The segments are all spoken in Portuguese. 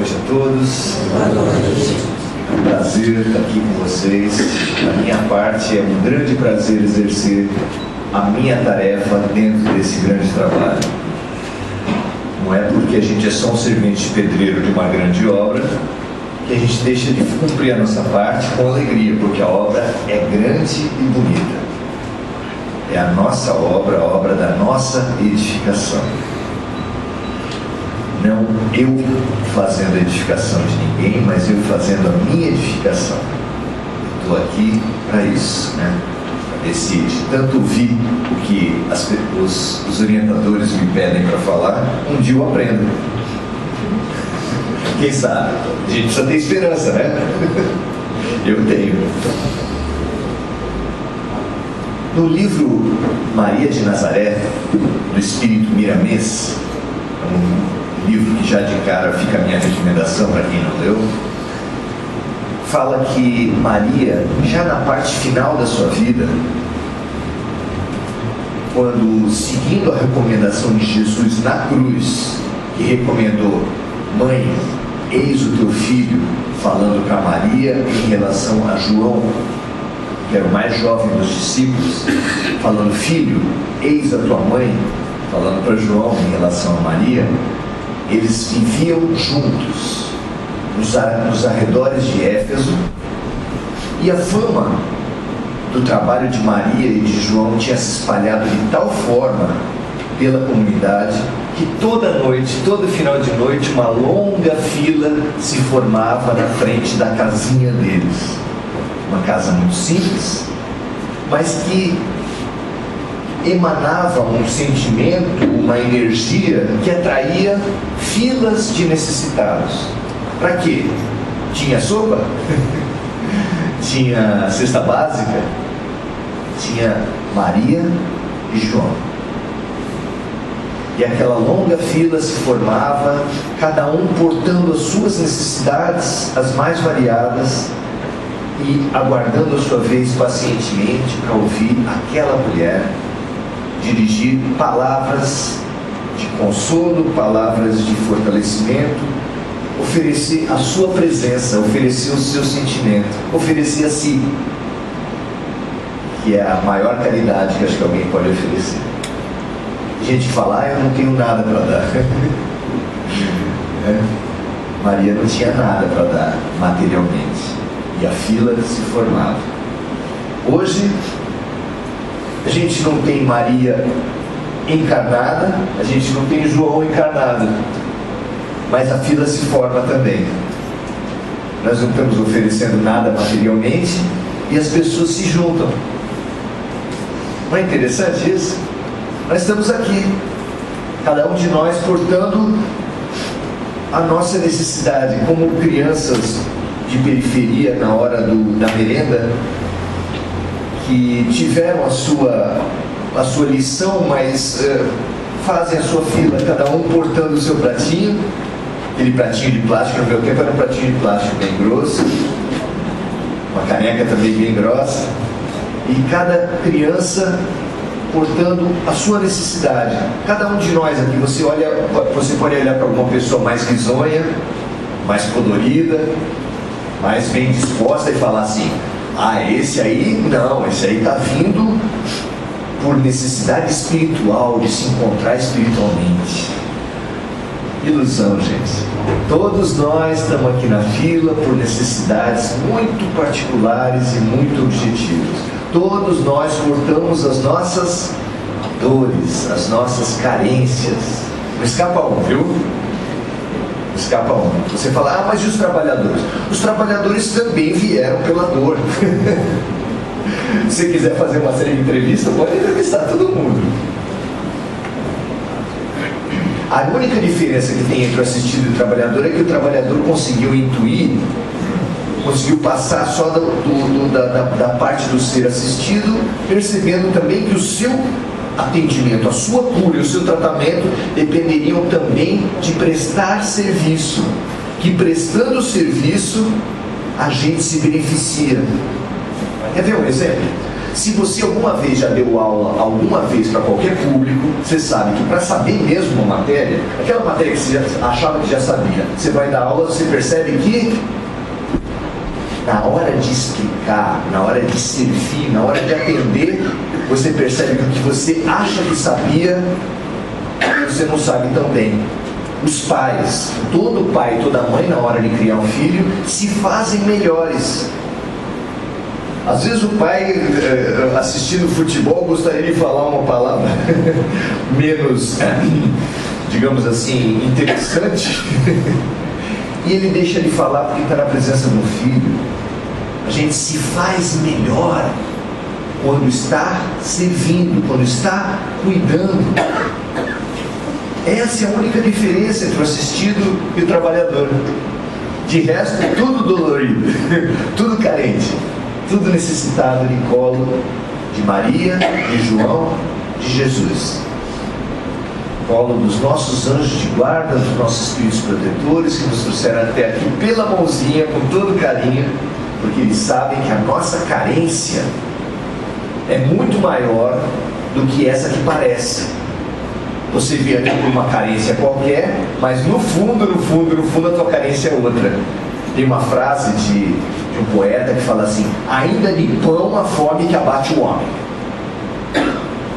noite a todos. Boa noite. É um prazer estar aqui com vocês. Da minha parte, é um grande prazer exercer a minha tarefa dentro desse grande trabalho. Não é porque a gente é só um servente pedreiro de uma grande obra que a gente deixa de cumprir a nossa parte com alegria, porque a obra é grande e bonita. É a nossa obra, a obra da nossa edificação. Não eu fazendo a edificação de ninguém, mas eu fazendo a minha edificação. Estou aqui para isso, né? Para ver se de tanto ouvir o que os orientadores me pedem para falar, um dia eu aprendo. Quem sabe? A gente precisa ter esperança, né? Eu tenho. No livro Maria de Nazaré, do Espírito Miramês, um livro que já de cara fica a minha recomendação para quem não leu, fala que Maria, já na parte final da sua vida, quando seguindo a recomendação de Jesus na cruz, que recomendou: mãe, eis o teu filho, falando para Maria em relação a João, que era o mais jovem dos discípulos, falando: filho, eis a tua mãe, falando para João em relação a Maria. Eles viviam juntos nos arredores de Éfeso, e a fama do trabalho de Maria e de João tinha se espalhado de tal forma pela comunidade que toda noite, todo final de noite, uma longa fila se formava na frente da casinha deles. Uma casa muito simples, mas que emanava um sentimento, uma energia que atraía filas de necessitados. Para quê? Tinha sopa? Tinha cesta básica? Tinha Maria e João. E aquela longa fila se formava, cada um portando as suas necessidades, as mais variadas, e aguardando a sua vez pacientemente para ouvir aquela mulher dirigir palavras de consolo, palavras de fortalecimento, oferecer a sua presença, oferecer o seu sentimento, oferecer a si, que é a maior caridade que acho que alguém pode oferecer. Gente fala: eu não tenho nada para dar. Maria não tinha nada para dar materialmente, e a fila se formava. Hoje a gente não tem Maria encarnada, a gente não tem João encarnado, mas a fila se forma também. Nós não estamos oferecendo nada materialmente e as pessoas se juntam. Não é interessante isso? Nós estamos aqui, cada um de nós portando a nossa necessidade, como crianças de periferia na hora da merenda, que tiveram a sua lição, mas fazem a sua fila, cada um portando o seu pratinho, aquele pratinho de plástico. No meu tempo era um pratinho de plástico bem grosso, uma caneca também bem grossa, e cada criança portando a sua necessidade. Cada um de nós aqui, você pode olhar para alguma pessoa mais risonha, mais colorida, mais bem disposta e falar assim: esse aí não, esse aí está vindo por necessidade espiritual, de se encontrar espiritualmente. Ilusão, gente. Todos nós estamos aqui na fila por necessidades muito particulares e muito objetivas. Todos nós portamos as nossas dores, as nossas carências. Não escapa um, viu? Não escapa um. Você fala: mas e os trabalhadores? Os trabalhadores também vieram pela dor. Se você quiser fazer uma série de entrevistas, pode entrevistar todo mundo. A única diferença que tem entre o assistido e o trabalhador é que o trabalhador conseguiu intuir, conseguiu passar só da parte do ser assistido, percebendo também que o seu atendimento, a sua cura e o seu tratamento dependeriam também de prestar serviço, que prestando serviço a gente se beneficia. Quer ver um exemplo? Se você alguma vez já deu aula, alguma vez para qualquer público, você sabe que para saber mesmo uma matéria, aquela matéria que você já achava que já sabia, você vai dar aula, você percebe que na hora de explicar, na hora de servir, na hora de atender, você percebe que o que você acha que sabia, você não sabe tão bem. Os pais, todo pai e toda mãe, na hora de criar um filho, se fazem melhores. Às vezes o pai, assistindo futebol, gostaria de falar uma palavra menos, digamos assim, interessante, e ele deixa de falar porque está na presença do filho. A gente se faz melhor quando está servindo, quando está cuidando. Essa é a única diferença entre o assistido e o trabalhador. De resto, tudo dolorido, tudo carente, tudo necessitado de colo de Maria, de João, de Jesus. Colo dos nossos anjos de guarda, dos nossos espíritos protetores que nos trouxeram até aqui pela mãozinha, com todo carinho, porque eles sabem que a nossa carência é muito maior do que essa que parece. Você vê aqui por uma carência qualquer, mas no fundo a tua carência é outra. Tem uma frase de um poeta que fala assim: ainda de pão a fome que abate o homem,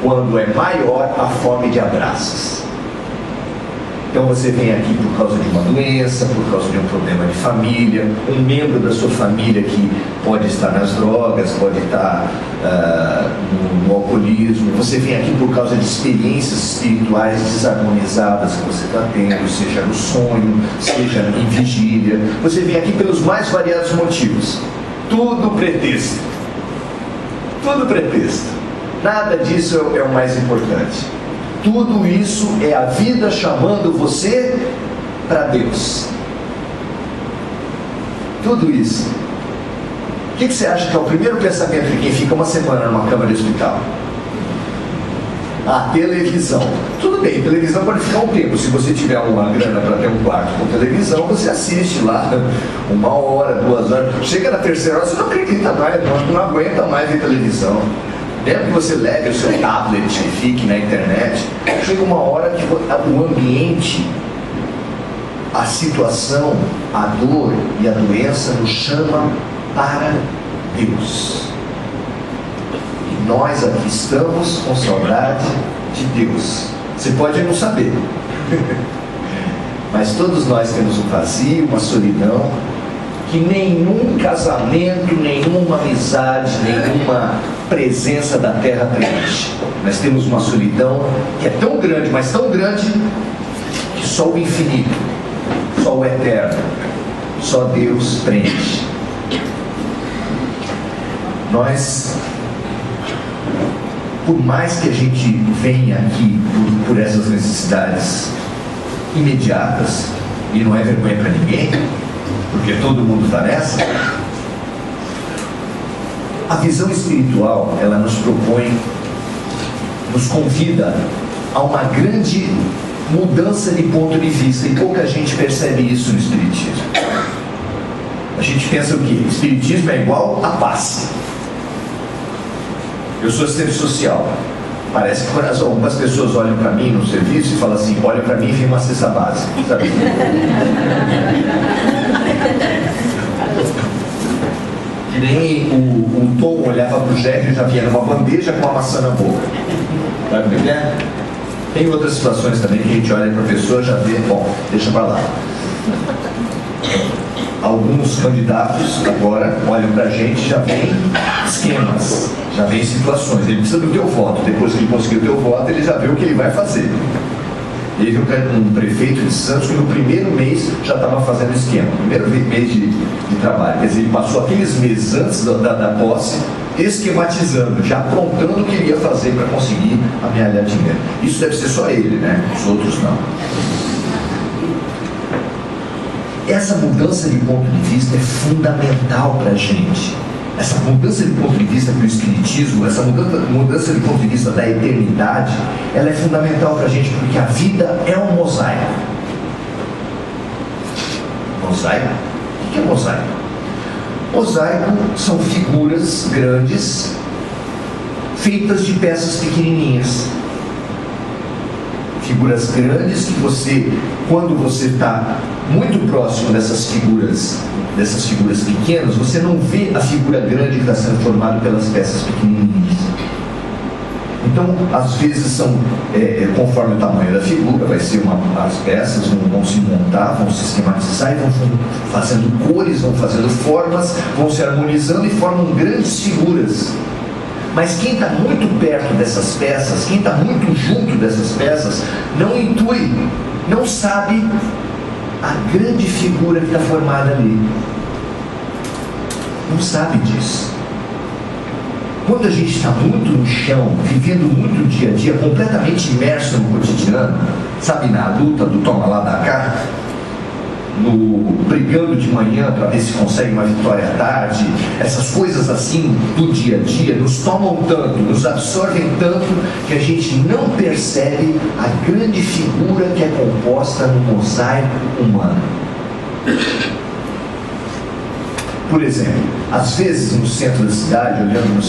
quando é maior a fome de abraços. Então você vem aqui por causa de uma doença, por causa de um problema de família, um membro da sua família que pode estar nas drogas, pode estar no alcoolismo. Você vem aqui por causa de experiências espirituais desarmonizadas que você está tendo, seja no sonho, seja em vigília. Você vem aqui pelos mais variados motivos. Tudo pretexto. Tudo pretexto. Nada disso é o mais importante. Tudo isso é a vida chamando você para Deus. Tudo isso. O que você acha que é o primeiro pensamento de quem fica uma semana numa cama de hospital? A televisão. Tudo bem, televisão pode ficar um tempo. Se você tiver uma grana para ter um quarto com televisão, você assiste lá 1 hora, 2 horas. Chega na terceira hora, você não acredita mais, não aguenta mais ver televisão. Mesmo que você leve o seu tablet e fique na internet, chega uma hora que o ambiente, a situação, a dor e a doença nos chama para Deus. E nós aqui estamos com saudade de Deus. Você pode não saber, mas todos nós temos um vazio, uma solidão, que nenhum casamento, nenhuma amizade, nenhuma presença da terra preenche. Nós temos uma solidão que é tão grande, mas tão grande, que só o infinito, só o eterno, só Deus preenche. Nós, por mais que a gente venha aqui por essas necessidades imediatas, e não é vergonha para ninguém, porque todo mundo está nessa, a visão espiritual, ela nos propõe, nos convida a uma grande mudança de ponto de vista, e pouca gente percebe isso no Espiritismo. A gente pensa o quê? Espiritismo é igual a paz. Eu sou assistente social. Parece que quando algumas pessoas olham para mim no serviço e falam assim: olha para mim e vem uma cesta básica, sabe? Que nem o Tom olhava para o Jeff e já vinha numa bandeja com uma maçã na boca. Sabe como é que é? Tem outras situações também que a gente olha para a pessoa e já vê, bom, deixa para lá. Alguns candidatos agora olham para a gente e já vem esquemas, já vem situações. Ele precisa do teu voto. Depois que ele conseguir o teu voto, ele já vê o que ele vai fazer. Ele viu um prefeito de Santos que no primeiro mês já estava fazendo esquema, no primeiro mês de trabalho. Quer dizer, ele passou aqueles meses antes da posse esquematizando, já apontando o que ele ia fazer para conseguir amealhar dinheiro. Isso deve ser só ele, né? Os outros não. Essa mudança de ponto de vista é fundamental para a gente. Essa mudança de ponto de vista para o Espiritismo, essa mudança de ponto de vista da eternidade, ela é fundamental para a gente, porque a vida é um mosaico. Mosaico? O que é mosaico? Mosaico são figuras grandes feitas de peças pequenininhas. Figuras grandes que você, quando você está muito próximo dessas figuras pequenas, você não vê a figura grande que está sendo formada pelas peças pequenininhas. Então, às vezes são, conforme o tamanho da figura, vai ser as peças vão se montar, vão se esquematizar, e vão fazendo cores, vão fazendo formas, vão se harmonizando e formam grandes figuras. Mas quem está muito perto dessas peças, quem está muito junto dessas peças, não intui, não sabe a grande figura que está formada ali. Não sabe disso. Quando a gente está muito no chão, vivendo muito o dia a dia, completamente imerso no cotidiano, sabe, na luta do toma lá da cá, no brigando de manhã para ver se consegue uma vitória à tarde, essas coisas assim do dia a dia nos tomam tanto, nos absorvem tanto, que a gente não percebe a grande figura que é composta no mosaico humano. Por exemplo, às vezes no centro da cidade, andando no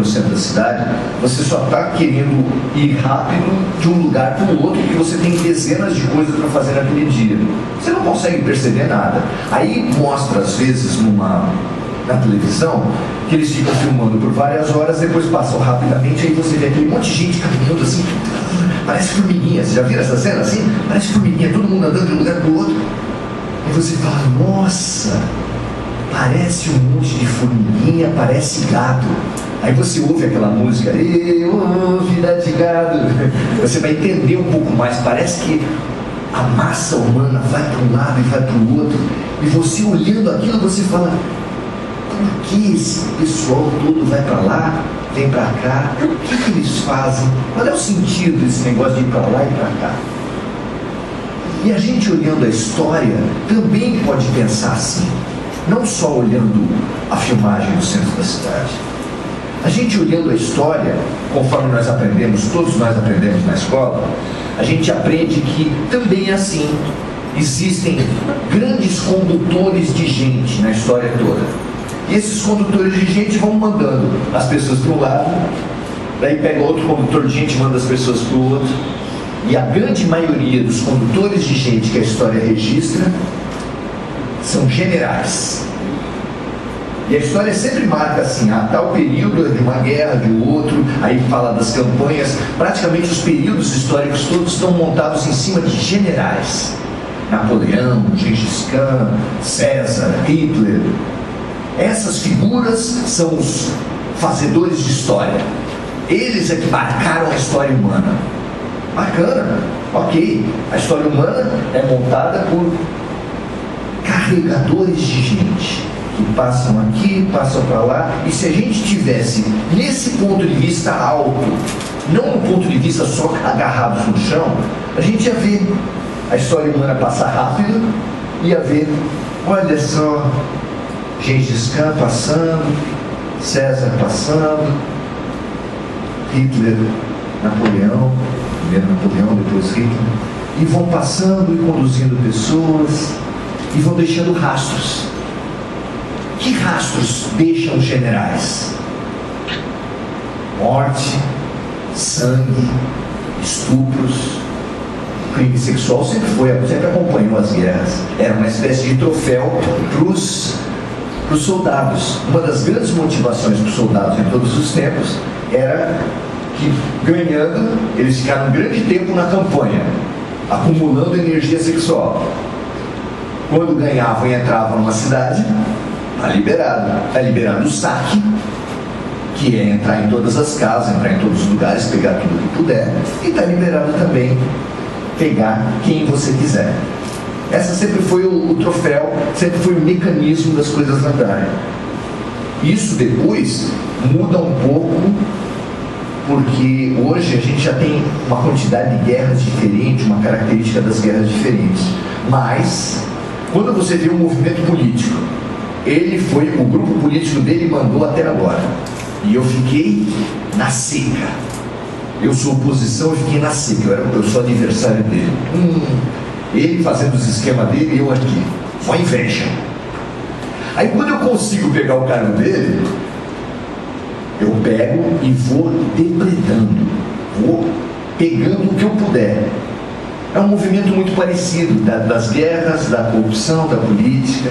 centro da cidade, você só está querendo ir rápido de um lugar para o outro, porque você tem dezenas de coisas para fazer naquele dia. Você não consegue perceber nada. Aí mostra, às vezes, na televisão, que eles ficam filmando por várias horas, depois passam rapidamente, aí você vê aquele monte de gente caminhando assim, parece formiguinha. Você já viu essa cena assim? Parece formiguinha, todo mundo andando de um lugar para o outro. Aí você fala, nossa, parece um monte de formiguinha, parece gado. Aí você ouve aquela música, vida de gado. Você vai entender um pouco mais. Parece que a massa humana vai para um lado e vai para o outro. E você olhando aquilo, você fala, por que esse pessoal todo vai para lá, vem para cá? O que eles fazem? Qual é o sentido desse negócio de ir para lá e para cá? E a gente olhando a história também pode pensar assim. Não só olhando a filmagem do centro da cidade. A gente olhando a história, conforme nós aprendemos, todos nós aprendemos na escola, a gente aprende que também é assim. Existem grandes condutores de gente na história toda. E esses condutores de gente vão mandando as pessoas para um lado, daí pega outro condutor de gente e manda as pessoas para o outro. E a grande maioria dos condutores de gente que a história registra são generais. E a história sempre marca assim, tal período de uma guerra, de outro, aí fala das campanhas. Praticamente os períodos históricos todos estão montados em cima de generais. Napoleão, Gengis Khan, César, Hitler. Essas figuras são os fazedores de história. Eles é que marcaram a história humana. Bacana, ok. A história humana é montada por carregadores de gente que passam aqui, passam para lá. E se a gente tivesse nesse ponto de vista alto, não no ponto de vista só agarrados no chão, a gente ia ver a história humana passar rápido, ia ver, olha só, Gengis Khan passando, César passando, Hitler, Napoleão, primeiro Napoleão, depois Hitler, e vão passando e conduzindo pessoas, e vão deixando rastros. Que rastros deixam os generais? Morte, sangue, estupros, crime sexual sempre acompanhou as guerras. Era uma espécie de troféu para os soldados. Uma das grandes motivações dos soldados em todos os tempos era que, ganhando, eles ficaram um grande tempo na campanha, acumulando energia sexual. Quando ganhavam e entravam numa cidade, está liberado o saque, que é entrar em todas as casas, entrar em todos os lugares, pegar tudo que puder, e está liberado também pegar quem você quiser. Essa sempre foi o troféu, sempre foi o mecanismo das coisas andarem. Isso depois muda um pouco, porque hoje a gente já tem uma quantidade de guerras diferente, uma característica das guerras diferentes. Mas quando você vê um movimento político, o grupo político dele mandou até agora, e eu fiquei na seca. Eu sou oposição, eu fiquei na seca, eu sou adversário dele. Ele fazendo os esquemas dele e eu aqui, só inveja. Aí quando eu consigo pegar o cargo dele, Eu pego e vou depredando, vou pegando o que eu puder. É um movimento muito parecido das guerras, da corrupção, da política.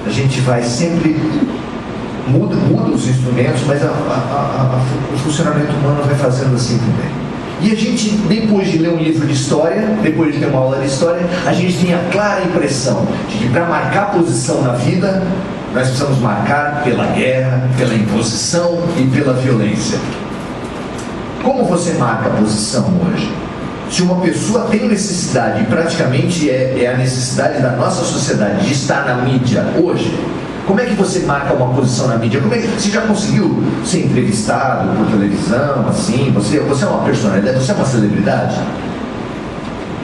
A gente vai sempre, muda os instrumentos, mas o funcionamento humano vai fazendo assim também. E a gente, depois de ler um livro de história, depois de ter uma aula de história, a gente tem a clara impressão de que para marcar posição na vida, nós precisamos marcar pela guerra, pela imposição e pela violência. Como você marca a posição hoje? Se uma pessoa tem necessidade, e praticamente é a necessidade da nossa sociedade de estar na mídia hoje, como é que você marca uma posição na mídia? Você já conseguiu ser entrevistado por televisão, assim? Você é uma personalidade, você é uma celebridade?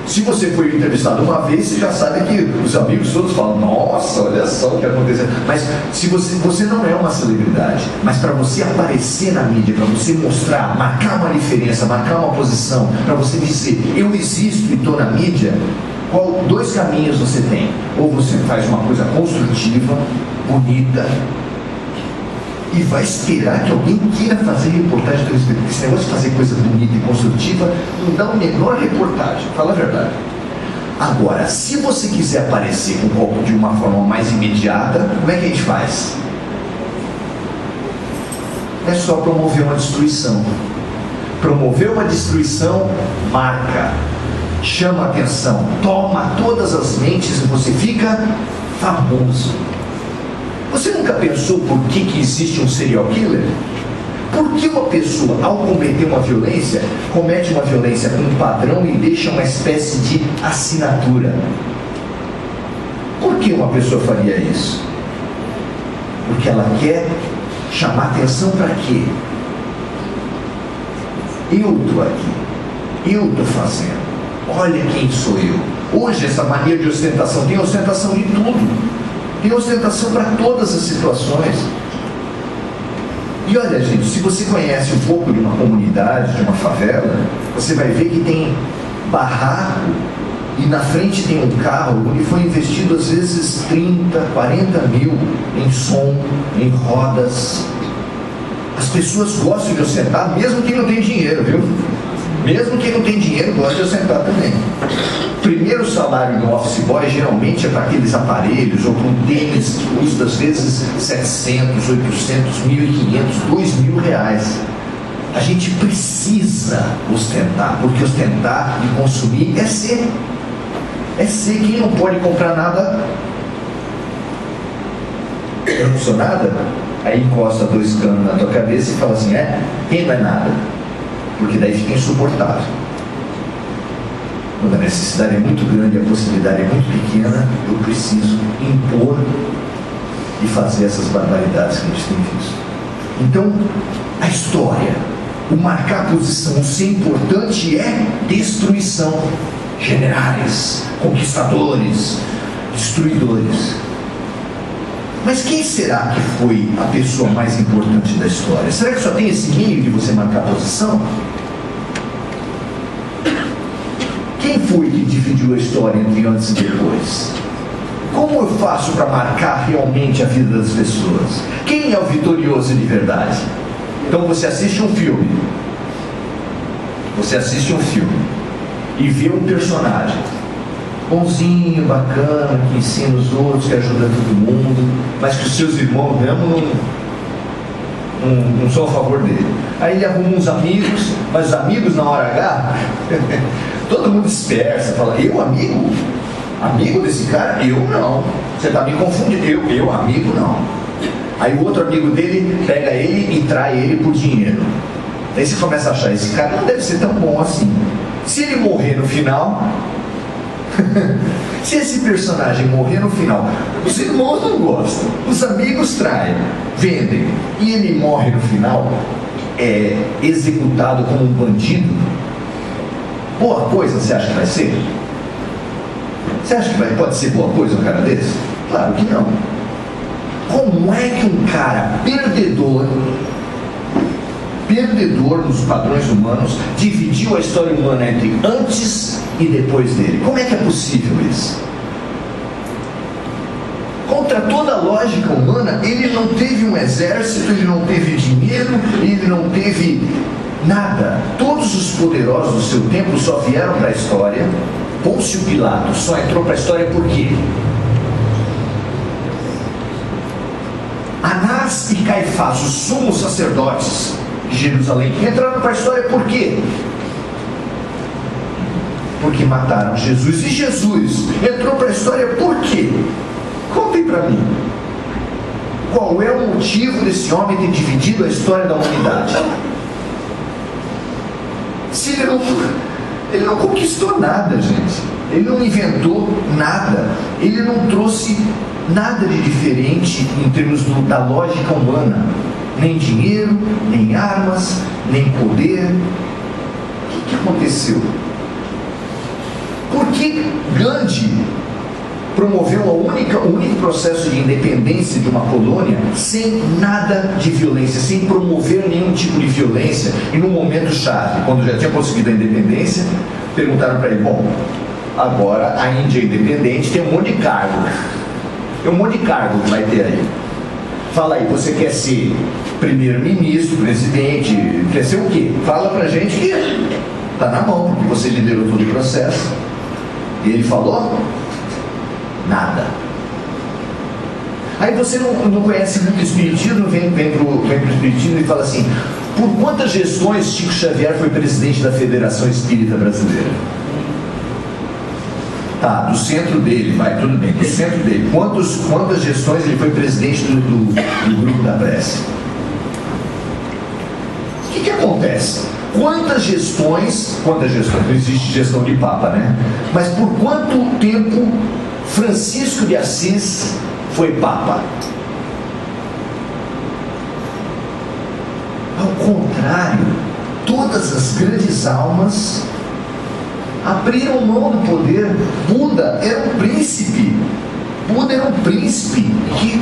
Se você foi entrevistado uma vez, você já sabe que os amigos todos falam, nossa, olha só o que aconteceu. Mas se você não é uma celebridade, mas para você aparecer na mídia, para você mostrar, marcar uma diferença, marcar uma posição, para você dizer, eu existo e estou na mídia, dois caminhos você tem. Ou você faz uma coisa construtiva, bonita, e vai esperar que alguém queira fazer reportagem a teu respeito. Esse negócio de fazer coisa bonita e construtiva não dá a menor reportagem, fala a verdade. Agora, se você quiser aparecer de uma forma mais imediata, como é que a gente faz? É só promover uma destruição. Promover uma destruição marca, chama a atenção, toma todas as mentes e você fica famoso. Você nunca pensou por que existe um serial killer? Por que uma pessoa, ao cometer uma violência, comete uma violência com um padrão e deixa uma espécie de assinatura? Por que uma pessoa faria isso? Porque ela quer chamar atenção para quê? Eu estou aqui, eu estou fazendo, olha quem sou eu. Hoje essa mania de ostentação, tem ostentação de tudo. Tem ostentação para todas as situações. E olha, gente, se você conhece um pouco de uma comunidade, de uma favela, você vai ver que tem barraco e na frente tem um carro onde foi investido às vezes 30, 40 mil em som, em rodas. As pessoas gostam de ostentar, mesmo quem não tem dinheiro, viu? Mesmo quem não tem dinheiro gosta de ostentar também. Primeiro salário do office boy geralmente é para aqueles aparelhos ou para um tênis que custa às vezes 700, 800, 1.500, 2.000 reais. A gente precisa ostentar, porque ostentar e consumir é ser. É ser. Quem não pode comprar nada, eu não sou nada, aí encosta 2 canos na tua cabeça e fala assim, quem não é nada? Porque daí fica insuportável. Quando a necessidade é muito grande e a possibilidade é muito pequena, eu preciso impor e fazer essas barbaridades que a gente tem visto. Então, a história, o marcar posição, o ser importante é destruição. Generais, conquistadores, destruidores. Mas quem será que foi a pessoa mais importante da história? Será que só tem esse meio de você marcar posição? Quem foi que dividiu a história entre antes e depois? Como eu faço para marcar realmente a vida das pessoas? Quem é o vitorioso de verdade? Então você assiste um filme. Você assiste um filme e vê um personagem bonzinho, bacana, que ensina os outros, que ajuda todo mundo, mas que os seus irmãos mesmo não são a favor dele. Aí ele arruma uns amigos, mas os amigos na hora H, todo mundo dispersa, fala, eu amigo? Amigo desse cara? Eu não. Você está me confundindo. Eu amigo não. Aí o outro amigo dele pega ele e trai ele por dinheiro. Daí você começa a achar, esse cara não deve ser tão bom assim. Se ele morrer no final... Se esse personagem morrer no final, os irmãos não gostam, os amigos traem, vendem, e ele morre no final, é executado como um bandido, boa coisa você acha que vai ser? Você acha que pode ser boa coisa um cara desse? Claro que não. Como é que um cara perdedor nos padrões humanos, dividiu a história humana entre antes e depois dele? Como é que é possível isso? Contra toda a lógica humana, ele não teve um exército, ele não teve dinheiro, ele não teve nada. Todos os poderosos do seu tempo só vieram para a história. Pôncio Pilatos só entrou para a história por quê? Anás e Caifás, os sumos sacerdotes de Jerusalém, entraram para a história por quê? Porque mataram Jesus. E Jesus entrou para a história por quê? Contem para mim. Qual é o motivo desse homem ter dividido a história da humanidade? Se ele não conquistou nada, gente. Ele não inventou nada. Ele não trouxe nada de diferente em termos da lógica humana. Nem dinheiro, nem armas, nem poder. O que aconteceu? Por que Gandhi promoveu o único processo de independência de uma colônia sem nada de violência, sem promover nenhum tipo de violência? E num momento chave, quando já tinha conseguido a independência, perguntaram para ele: bom, agora a Índia é independente, tem um monte de cargo. Tem um monte de cargo que vai ter aí. Fala aí, você quer ser primeiro-ministro, presidente, quer ser o quê? Fala pra gente que está na mão, porque você liderou todo o processo. E ele falou: nada. Aí você não conhece muito o Espiritismo, vem pro Espiritismo e fala assim: por quantas gestões Chico Xavier foi presidente da Federação Espírita Brasileira? Tá, do centro dele, vai, tudo bem, do centro dele. Quantas gestões ele foi presidente do grupo da prece? O que acontece? Quantas gestões, não existe gestão de Papa, né? Mas por quanto tempo Francisco de Assis foi Papa? Ao contrário, todas as grandes almas abriram mão do poder. Buda era um príncipe. Que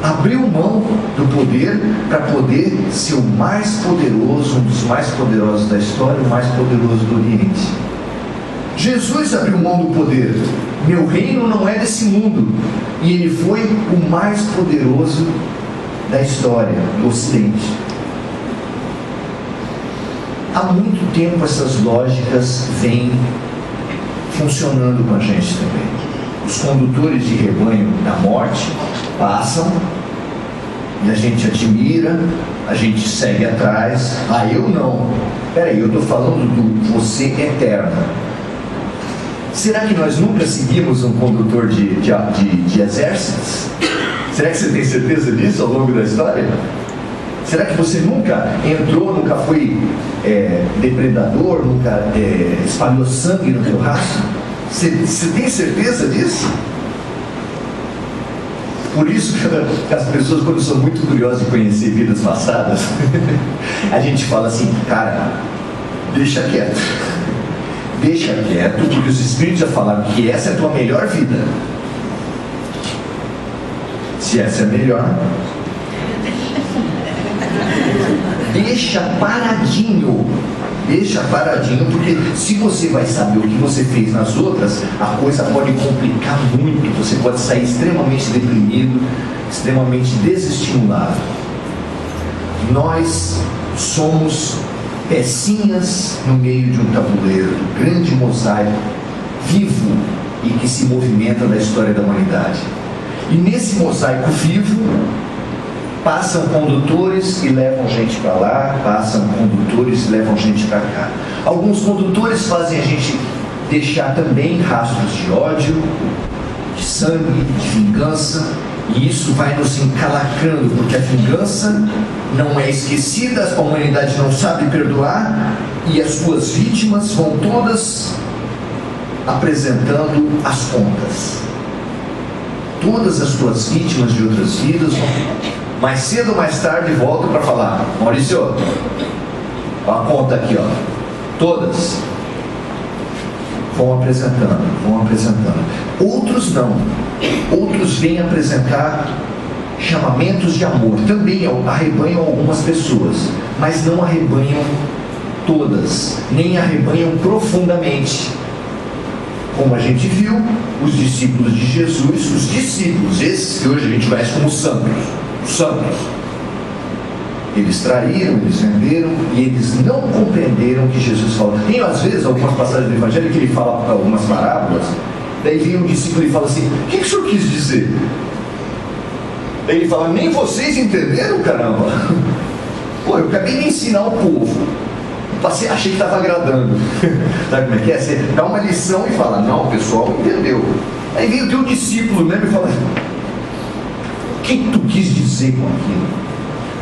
abriu mão do poder para poder ser o mais poderoso, um dos mais poderosos da história, o mais poderoso do Oriente. Jesus abriu mão do poder. Meu reino não é desse mundo. E ele foi o mais poderoso da história do Ocidente. Há muito tempo essas lógicas vêm funcionando com a gente também. Os condutores de rebanho da morte passam e a gente admira, a gente segue atrás. Ah, eu não. Peraí, eu estou falando do você eterno. Será que nós nunca seguimos um condutor de exércitos? Será que você tem certeza disso ao longo da história? Será que você nunca entrou, nunca foi depredador, nunca espalhou sangue no teu rastro? Você tem certeza disso? Por isso que as pessoas, quando são muito curiosas de conhecer vidas passadas, a gente fala assim: cara, deixa quieto. Deixa quieto, porque os espíritos já falaram que essa é a tua melhor vida. Se essa é a melhor, deixa paradinho, porque se você vai saber o que você fez nas outras, a coisa pode complicar muito. Você pode sair extremamente deprimido, extremamente desestimulado. Nós somos pecinhas no meio de um tabuleiro, um grande mosaico vivo e que se movimenta da história da humanidade. E nesse mosaico vivo passam condutores e levam gente para lá, passam condutores e levam gente para cá. Alguns condutores fazem a gente deixar também rastros de ódio, de sangue, de vingança, e isso vai nos encalacrando, porque a vingança não é esquecida, a humanidade não sabe perdoar, e as suas vítimas vão todas apresentando as contas. Todas as suas vítimas de outras vidas vão, mais cedo ou mais tarde, voltam para falar: Maurício, ó, a conta aqui, ó. Todas vão apresentando. Outros não. Outros vêm apresentar chamamentos de amor. Também arrebanham algumas pessoas, mas não arrebanham todas, nem arrebanham profundamente, Como a gente viu, os discípulos de Jesus, os discípulos, esses que hoje a gente conhece como santos, eles traíram, eles venderam e eles não compreenderam o que Jesus falou. Tem às vezes algumas passagens do Evangelho que ele fala algumas parábolas, daí vem um discípulo e fala assim: o que o senhor quis dizer? Daí ele fala: nem vocês entenderam, caramba. Pô, eu acabei de ensinar o povo, achei que estava agradando. Sabe como é que é? Você dá uma lição e fala: não, o pessoal entendeu. Aí vem o teu discípulo mesmo e fala: o que tu quis dizer com aquilo?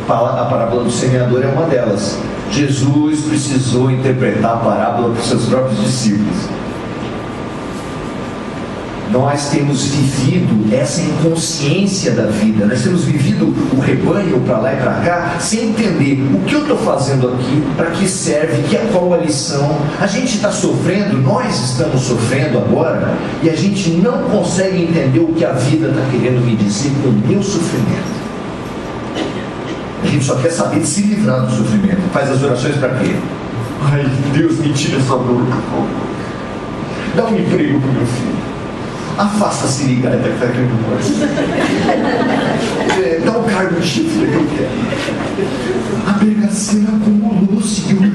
A parábola do semeador é uma delas. Jesus precisou interpretar a parábola para os seus próprios discípulos. Nós temos vivido essa inconsciência da vida, nós temos vivido o rebanho para lá e para cá, sem entender o que eu estou fazendo aqui, para que serve, qual a lição. A gente está sofrendo, nós estamos sofrendo agora, e a gente não consegue entender o que a vida está querendo me dizer com o meu sofrimento. A gente só quer saber de se livrar do sofrimento. Faz as orações para quê? Ai, Deus, me tira essa dor, por favor. Dá um emprego para o meu filho. Afasta a seringa que está aqui no bolso. Dá um cargo de chifre que eu quero. A bagaceira acumulou, Senhor.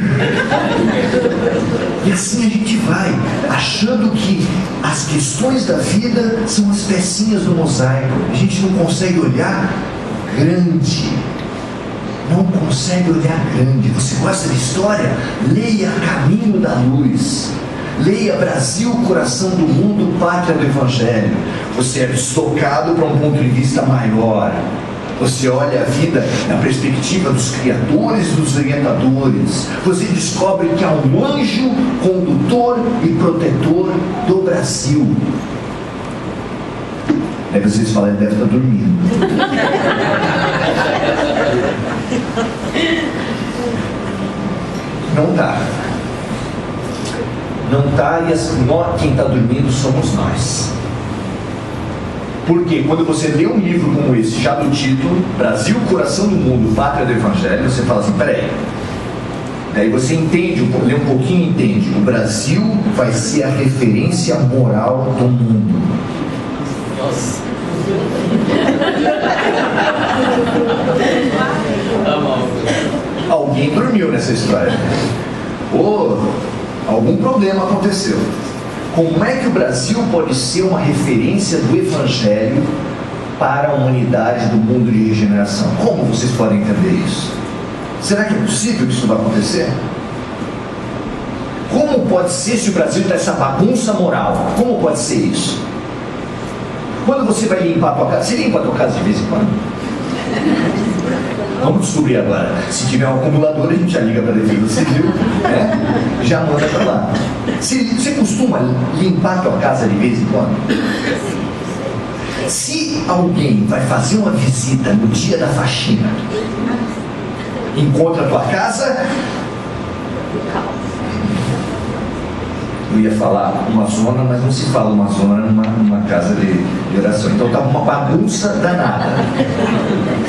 E assim a gente vai, achando que as questões da vida são as pecinhas do mosaico. A gente não consegue olhar grande. Não consegue olhar grande. Você gosta de história? Leia Caminho da Luz. Leia Brasil, Coração do Mundo, Pátria do Evangelho. Você é estocado para um ponto de vista maior. Você olha a vida na perspectiva dos criadores, dos orientadores. Você descobre que há um anjo condutor e protetor do Brasil. Aí vocês falam: ele deve estar dormindo. Não está. Não está, e quem está dormindo somos nós. Porque quando você lê um livro como esse, já do título, Brasil, Coração do Mundo, Pátria do Evangelho, você fala assim: peraí. Daí você entende, lê um pouquinho e entende. O Brasil vai ser a referência moral do mundo. Nossa. Alguém dormiu nessa história. Ou algum problema aconteceu. Como é que o Brasil pode ser uma referência do Evangelho para a humanidade do mundo de regeneração? Como vocês podem entender isso? Será que é possível que isso vai acontecer? Como pode ser se o Brasil está essa bagunça moral? Como pode ser isso? Quando você vai limpar a tua casa, você limpa a tua casa de vez em quando? Vamos descobrir agora. Se tiver um acumulador, a gente já liga para a Defesa Civil, né? Já manda para lá. Você costuma limpar a tua casa de vez em quando? Se alguém vai fazer uma visita no dia da faxina, encontra a tua casa, eu ia falar uma zona, mas não se fala uma zona numa casa de oração. Então estava uma bagunça danada,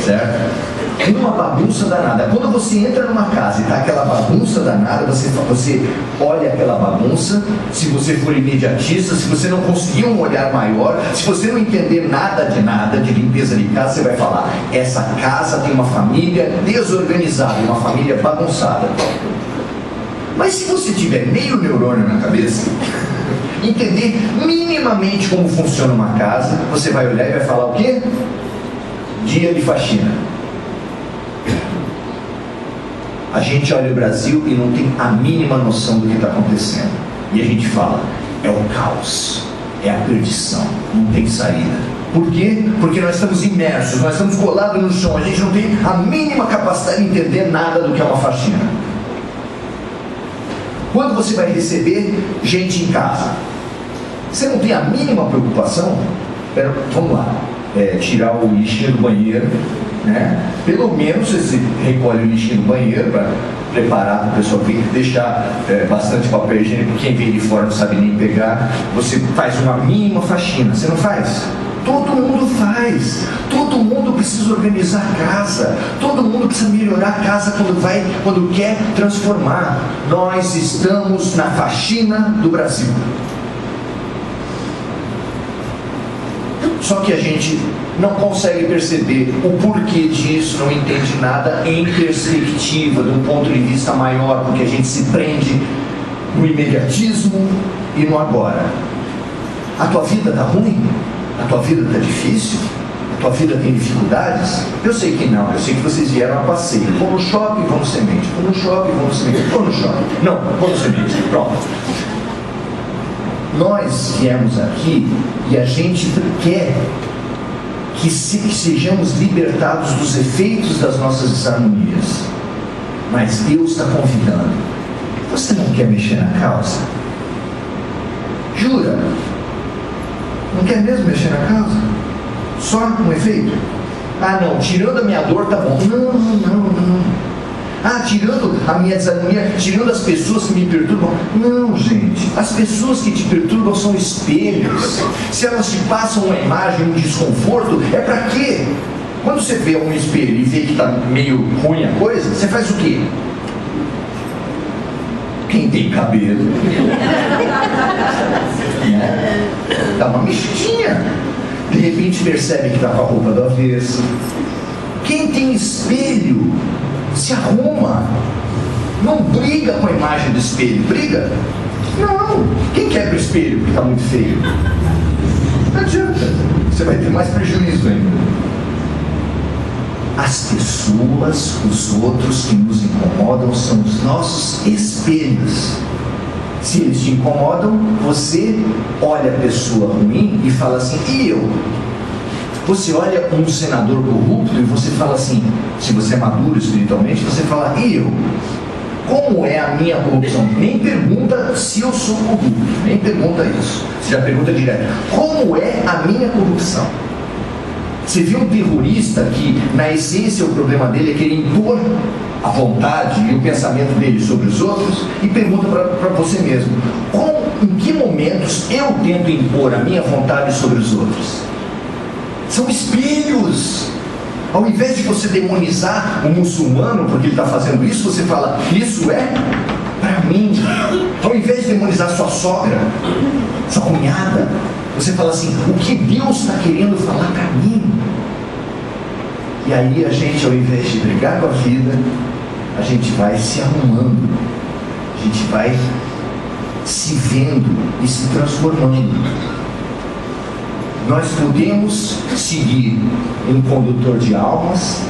certo? Uma bagunça danada. Quando você entra numa casa e está aquela bagunça danada, você olha aquela bagunça. Se você for imediatista, se você não conseguir um olhar maior, se você não entender nada de limpeza de casa, você vai falar: essa casa tem uma família desorganizada, uma família bagunçada. Mas se você tiver meio neurônio na cabeça, entender minimamente como funciona uma casa, você vai olhar e vai falar o quê? Dia de faxina. A gente olha o Brasil e não tem a mínima noção do que está acontecendo. E a gente fala: é o caos, é a perdição, não tem saída. Por quê? Porque nós estamos imersos, nós estamos colados no chão, a gente não tem a mínima capacidade de entender nada do que é uma faxina. Quando você vai receber gente em casa, você não tem a mínima preocupação? Vamos lá, tirar o lixinho do banheiro, né? Pelo menos você recolhe o lixinho do banheiro para preparar para o pessoal vir, deixar bastante papel higiênico. Quem vem de fora não sabe nem pegar. Você faz uma mínima faxina, você não faz? Todo mundo faz, todo mundo precisa organizar a casa, todo mundo precisa melhorar a casa quando quer transformar. Nós estamos na faxina do Brasil. Só que a gente não consegue perceber o porquê disso, não entende nada em perspectiva, de um ponto de vista maior, porque a gente se prende no imediatismo e no agora. A tua vida está ruim? A tua vida está difícil? A tua vida tem dificuldades? Eu sei que não, eu sei que vocês vieram a passeio. Vou no shopping, vou no semente. Vou no shopping, vou no semente. Vou no shopping. Não, vou no semente. Pronto. Nós viemos aqui e a gente quer que sejamos libertados dos efeitos das nossas desarmonias. Mas Deus está convidando. Você não quer mexer na causa? Jura? Não quer mesmo mexer na causa? Só um efeito? Ah, não, tirando a minha dor tá bom. Não. Ah, tirando a minha desarmonia, tirando as pessoas que me perturbam. Não, gente, as pessoas que te perturbam são espelhos. Se elas te passam uma imagem, um desconforto, é pra quê? Quando você vê um espelho e vê que tá meio ruim a coisa, você faz o quê? Quem tem cabelo, né? Dá uma mexidinha. De repente percebe que está com a roupa do avesso. Quem tem espelho se arruma. Não briga com a imagem do espelho. Briga? Não. Quem quebra o espelho que está muito feio? Não adianta. Você vai ter mais prejuízo ainda. As pessoas, os outros que nos incomodam são os nossos espelhos. Se eles te incomodam, você olha a pessoa ruim e fala assim, e eu? Você olha um senador corrupto e você fala assim, se você é maduro espiritualmente, você fala, e eu? Como é a minha corrupção? Nem pergunta se eu sou corrupto, nem pergunta isso. Você já pergunta direto, como é a minha corrupção? Você vê um terrorista que, na essência, o problema dele é querer impor a vontade e o pensamento dele sobre os outros, e pergunta para você mesmo, em que momentos eu tento impor a minha vontade sobre os outros? São espelhos. Ao invés de você demonizar o muçulmano porque ele está fazendo isso, você fala, isso é para mim. Ao invés de demonizar sua sogra, sua cunhada, você fala assim, o que Deus está querendo falar para mim? E aí a gente, ao invés de brigar com a vida, a gente vai se arrumando, a gente vai se vendo e se transformando. Nós podemos seguir um condutor de almas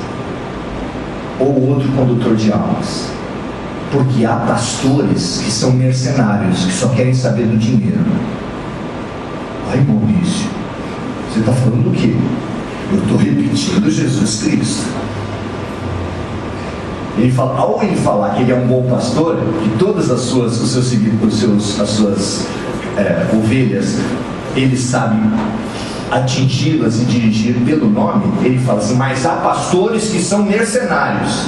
ou outro condutor de almas, porque há pastores que são mercenários, que só querem saber do dinheiro. Ai, Maurício, você está falando o quê? Eu estou repetindo Jesus Cristo. Ele fala, ao ele falar que ele é um bom pastor, que todas as suas ovelhas, ele sabe atingi-las e dirigir pelo nome. Ele fala assim, mas há pastores que são mercenários.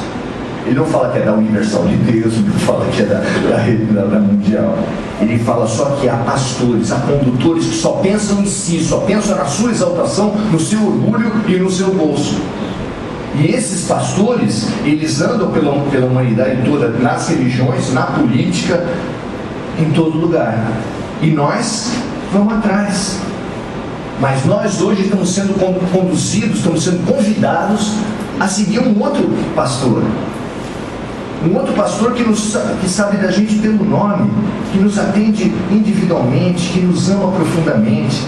Ele não fala que é da Universal de Deus, ele não fala que é da Mundial. Ele fala só que há pastores, há condutores que só pensam em si, só pensam na sua exaltação, no seu orgulho e no seu bolso. E esses pastores, eles andam pela humanidade toda, nas religiões, na política, em todo lugar. E nós vamos atrás. Mas nós hoje estamos sendo conduzidos, estamos sendo convidados a seguir um outro pastor. Um outro pastor que sabe da gente pelo nome, que nos atende individualmente, que nos ama profundamente,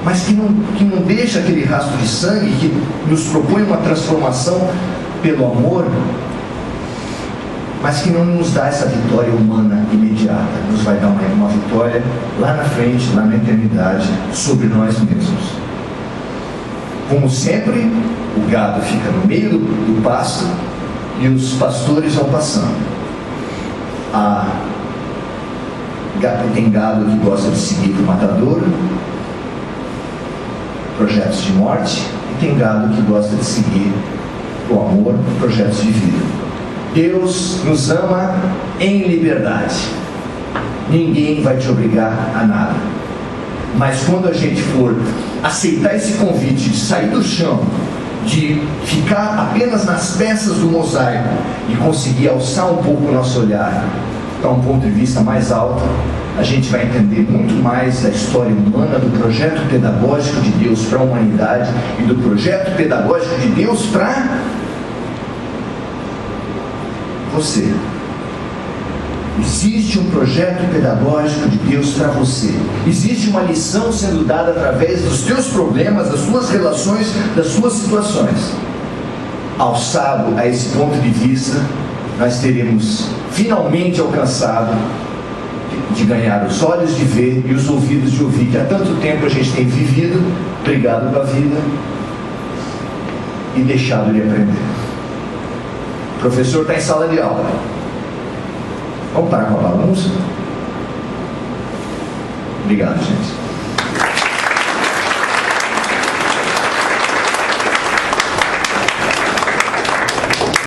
mas que não deixa aquele rastro de sangue, que nos propõe uma transformação pelo amor, mas que não nos dá essa vitória humana imediata, nos vai dar uma vitória lá na frente, lá na eternidade, sobre nós mesmos. Como sempre, o gado fica no meio do pasto e os pastores vão passando. Tem gado que gosta de seguir o matador, projetos de morte, e tem gado que gosta de seguir o amor, projetos de vida. Deus nos ama em liberdade. Ninguém vai te obrigar a nada. Mas quando a gente for aceitar esse convite de sair do chão, de ficar apenas nas peças do mosaico e conseguir alçar um pouco o nosso olhar para um ponto de vista mais alto, a gente vai entender muito mais da história humana, do projeto pedagógico de Deus para a humanidade e do projeto pedagógico de Deus para você. Existe um projeto pedagógico de Deus para você. Existe uma lição sendo dada através dos teus problemas, das suas relações, das suas situações. Alçado a esse ponto de vista, nós teremos finalmente alcançado de ganhar os olhos de ver e os ouvidos de ouvir, que há tanto tempo a gente tem vivido, brigado com a vida e deixado de aprender. O professor está em sala de aula. Vamos parar com a bagunça? Obrigado, gente.